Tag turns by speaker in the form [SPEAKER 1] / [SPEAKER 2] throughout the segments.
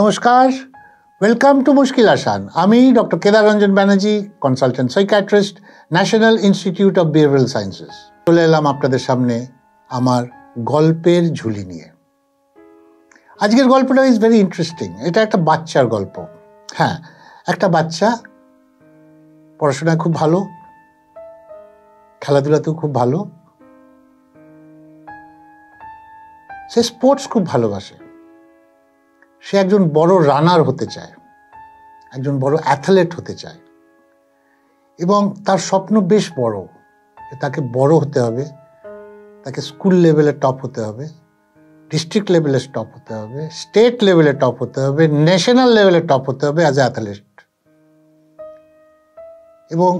[SPEAKER 1] নমস্কার, welcome to মুশকিল আসান। আমি doctor Kedar Ranjan Banerjee, consultant psychiatrist, national institute of behavioural sciences. চলে এলাম আপনাদের সামনে আমার গল্পের ঝুলি নিয়ে। আজকের গল্পটা ইজ ভেরি ইন্টারেস্টিং। এটা একটা বাচ্চার গল্প। হ্যাঁ, একটা বাচ্চা পড়াশোনায় খুব ভালো, খেলাধুলাতেও খুব ভালো, সে স্পোর্টস খুব ভালোবাসে। সে একজন বড় রানার হতে চায়, একজন বড় অ্যাথলেট হতে চায়, এবং তার স্বপ্ন বেশ বড়। তাকে বড় হতে হবে, তাকে স্কুল লেভেলে টপ হতে হবে, ডিস্ট্রিক্ট লেভেলে টপ হতে হবে, স্টেট লেভেলে টপ হতে হবে, ন্যাশনাল লেভেলে টপ হতে হবে অ্যাজ এ অ্যাথলেট। এবং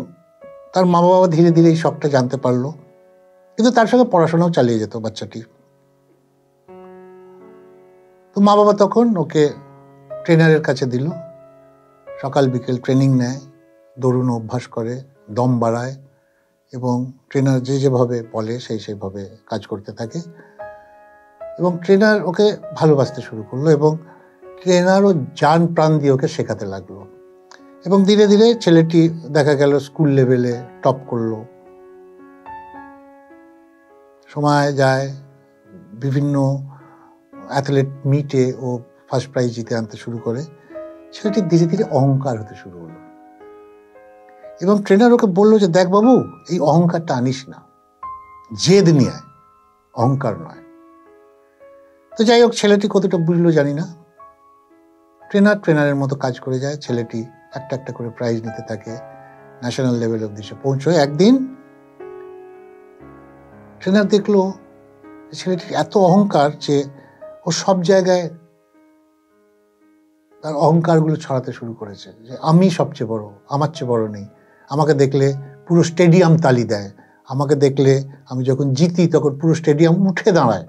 [SPEAKER 1] তার মা বাবা ধীরে ধীরে এই শখটা জানতে পারলো, কিন্তু তার সঙ্গে পড়াশোনাও চালিয়ে যেত বাচ্চাটি। তো মা বাবা তখন ওকে ট্রেনারের কাছে দিল। সকাল বিকেল ট্রেনিং নেয়, দৌড়ানো অভ্যাস করে, দম বাড়ায়, এবং ট্রেনার যেভাবে বলে সেইভাবে কাজ করতে থাকে। এবং ট্রেনার ওকে ভালোবাসতে শুরু করলো, এবং ট্রেনারও জান প্রাণ দিয়ে ওকে শেখাতে লাগলো। এবং ধীরে ধীরে ছেলেটি দেখা গেল স্কুল লেভেলে টপ করলো। সময় যায়, বিভিন্ন অ্যাথলেট মিটে ও ফার্স্ট প্রাইজ জিতে আনতে শুরু করে। ছেলেটি ধীরে ধীরে অহংকার হতে শুরু হলো, এবং ট্রেনার ওকে বললো যে দেখ বাবু, এই অহংকারটা আনিস না, জেদ নিয়ে আয়, অহংকার নয়। তো যাই হোক, ছেলেটি কতটা বুঝলো জানি না। ট্রেনারের মতো কাজ করে যায়। ছেলেটি একটা একটা করে প্রাইজ নিতে থাকে, ন্যাশনাল লেভেল অবধি সে পৌঁছয়। একদিন ট্রেনার দেখলো ছেলেটির এত অহংকার যে ও সব জায়গায় তার অহংকারগুলো ছড়াতে শুরু করেছে, যে আমি সবচেয়ে বড়, আমার চেয়ে বড় নেই। আমাকে দেখলে পুরো স্টেডিয়াম তালি দেয়, আমাকে দেখলে আমি যখন জিতি তখন পুরো স্টেডিয়াম উঠে দাঁড়ায়,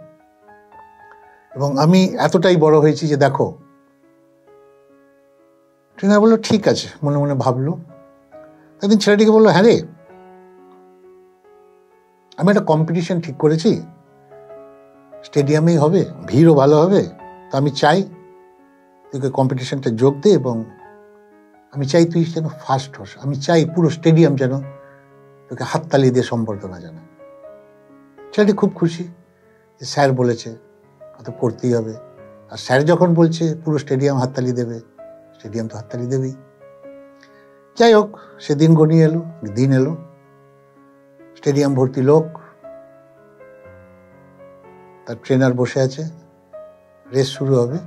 [SPEAKER 1] এবং আমি এতটাই বড় হয়েছি যে দেখো। ট্রেনার বললো ঠিক আছে, মনে মনে ভাবলো। একদিন ছেলেটিকে বললো, হ্যাঁ রে, আমি একটা কম্পিটিশন ঠিক করেছি, স্টেডিয়ামেই হবে, ভিড়ও ভালো হবে। তা আমি চাই তুই কম্পিটিশনটা যোগ দে, এবং আমি চাই তুই যেন ফার্স্ট হোস। আমি চাই পুরো স্টেডিয়াম যেন তোকে হাততালি দিয়ে সম্বর্ধনা জানায়। ছেলেটি খুব খুশি যে স্যার বলেছে, অত করতেই হবে। আর স্যার যখন বলছে পুরো স্টেডিয়াম হাততালি দেবে, স্টেডিয়াম তো হাততালি দেবেই। যাই হোক, সে দিন গনিয়ে এলো, দিন এলো, স্টেডিয়াম ভর্তি লোক। তার ট্রেনার বসে আছে, রেস শুরু হবে।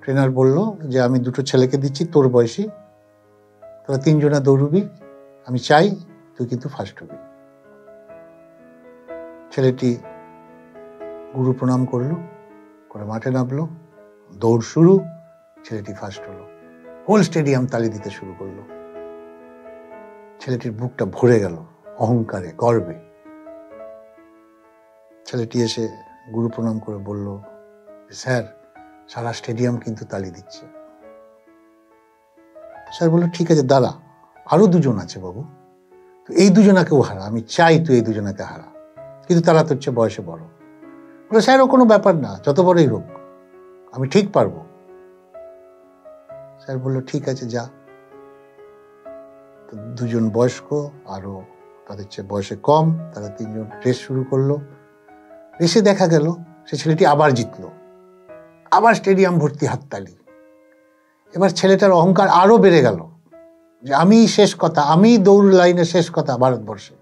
[SPEAKER 1] ট্রেনার বলল যে আমি দুটো ছেলেকে দিচ্ছি তোর বয়সী, তোরা তিনজনা দৌড়বি, আমি চাই তুই কিন্তু ফার্স্ট হবি। ছেলেটি গুরু প্রণাম করলো, করে মাঠে নামলো, দৌড় শুরু। ছেলেটি ফার্স্ট হলো, হোল স্টেডিয়াম তালি দিতে শুরু করলো। ছেলেটির বুকটা ভরে গেল অহংকারে, গর্বে। ছেলেটি এসে গুরু প্রণাম করে বলল, স্যার, সারা স্টেডিয়াম কিন্তু তালি দিচ্ছে। স্যার বললো ঠিক আছে, দাঁড়া, আরো দুজন আছে বাবু, তো এই দুজনাকেও হারা, আমি চাই তুই এই দুজনাকে হারা, কিন্তু তারা তো হচ্ছে বয়সে বড়। বলে স্যার, ও কোনো ব্যাপার না, যত বড়ই হোক, আমি ঠিক পারবো। স্যার বললো ঠিক আছে, যা। তো দুজন বয়স্ক আরো তাদের চেয়ে বয়সে কম, তারা তিনজন রেস শুরু করলো। রেসে দেখা গেল সে ছেলেটি আবার জিতলো, আবার স্টেডিয়াম ভর্তি হাততালি। এবার ছেলেটার অহংকার আরো বেড়ে গেল, যে আমি শেষ কথা, আমি দৌড় লাইনে শেষ কথা ভারতবর্ষে।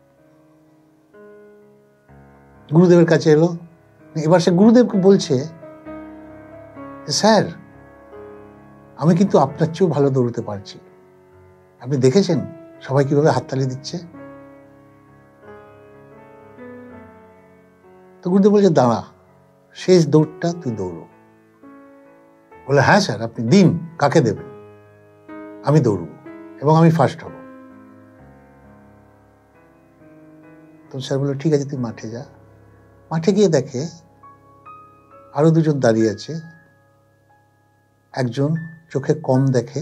[SPEAKER 1] গুরুদেবের কাছে এলো। এবার সে গুরুদেবকে বলছে, স্যার, আমি কিন্তু আপনার চেয়েও ভালো দৌড়তে পারছি, আপনি দেখেছেন সবাই কিভাবে হাততালি দিচ্ছে। তো গুরুদেব বলছে, দাঁড়া, শেষ দৌড়টা তুই দৌড়ো। বলে হ্যাঁ স্যার, আপনি দিন, কাকে দেবেন, আমি দৌড়বো এবং আমি ফার্স্ট হব। তো স্যার বললো ঠিক আছে, তুই মাঠে যা। মাঠে গিয়ে দেখে আরো দুজন দাঁড়িয়ে আছে। একজন চোখে কম দেখে,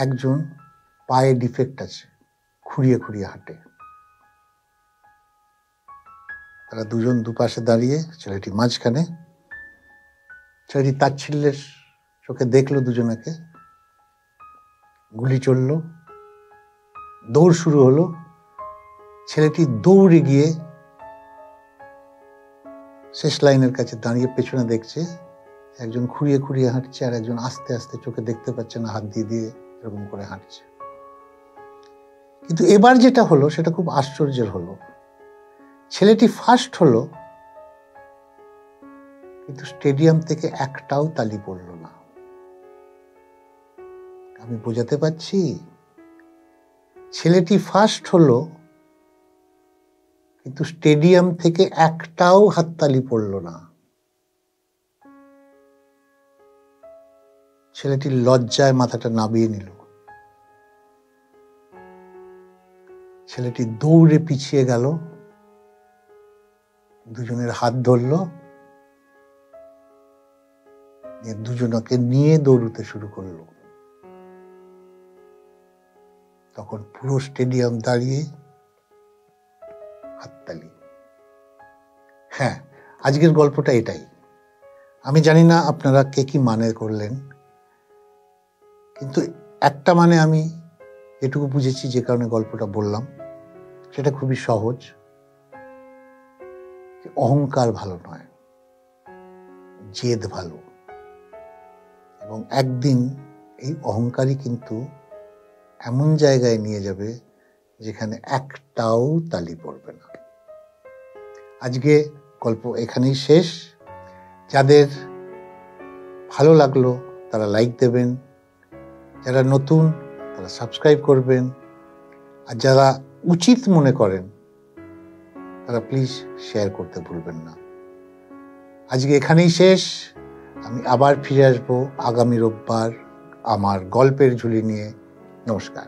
[SPEAKER 1] একজন পায়ে ডিফেক্ট আছে, খুঁড়িয়ে খুঁড়িয়ে হাঁটে। তারা দুজন দুপাশে দাঁড়িয়ে, ছেলেটি মাঝখানে। ছেলেটি তাচ্ছিল্যের চোখে দেখলো দুজনাকে, গুলি চলল, দৌড় শুরু হলো। ছেলেটি দৌড়ে গিয়ে শেষ লাইনের কাছে দাঁড়িয়ে পেছনে দেখছে একজন খুঁড়িয়ে খুঁড়িয়ে হাঁটছে, আর একজন আস্তে আস্তে, চোখে দেখতে পাচ্ছে না, হাত দিয়ে দিয়ে এরকম করে হাঁটছে। কিন্তু এবার যেটা হলো সেটা খুব আশ্চর্যের হলো। ছেলেটি ফার্স্ট হলো, কিন্তু স্টেডিয়াম থেকে একটাও তালি পড়ল না। আমি বোঝাতে পারছি? ছেলেটি ফার্স্ট হলো, কিন্তু স্টেডিয়াম থেকে একটাও হাততালি পড়ল না। ছেলেটি লজ্জায় মাথাটা নামিয়ে নিল। ছেলেটি দৌড়ে পিছিয়ে গেল, দুজনের হাত ধরল, দুজনকে নিয়ে দৌড়তে শুরু করলো। তখন পুরো স্টেডিয়াম দাঁড়িয়ে হাততালি। হ্যাঁ, আজকের গল্পটা এটাই। আমি জানি না আপনারা কে কি মানে করলেন, কিন্তু একটা মানে আমি এটুকু বুঝেছি, যে কারণে গল্পটা বললাম, সেটা খুবই সহজ। অহংকার ভালো নয়, জেদ ভালো। এবং একদিন এই অহংকারই কিন্তু এমন জায়গায় নিয়ে যাবে যেখানে একটাও তালি পড়বে না। আজকে গল্প এখানেই শেষ। যাদের ভালো লাগলো তারা লাইক দেবেন, যারা নতুন তারা সাবস্ক্রাইব করবেন, আর যারা উচিত মনে করেন তারা প্লিজ শেয়ার করতে ভুলবেন না। আজকে এখানেই শেষ। আমি আবার ফিরে আসবো আগামী রোববার আমার গল্পের ঝুলি নিয়ে। নমস্কার।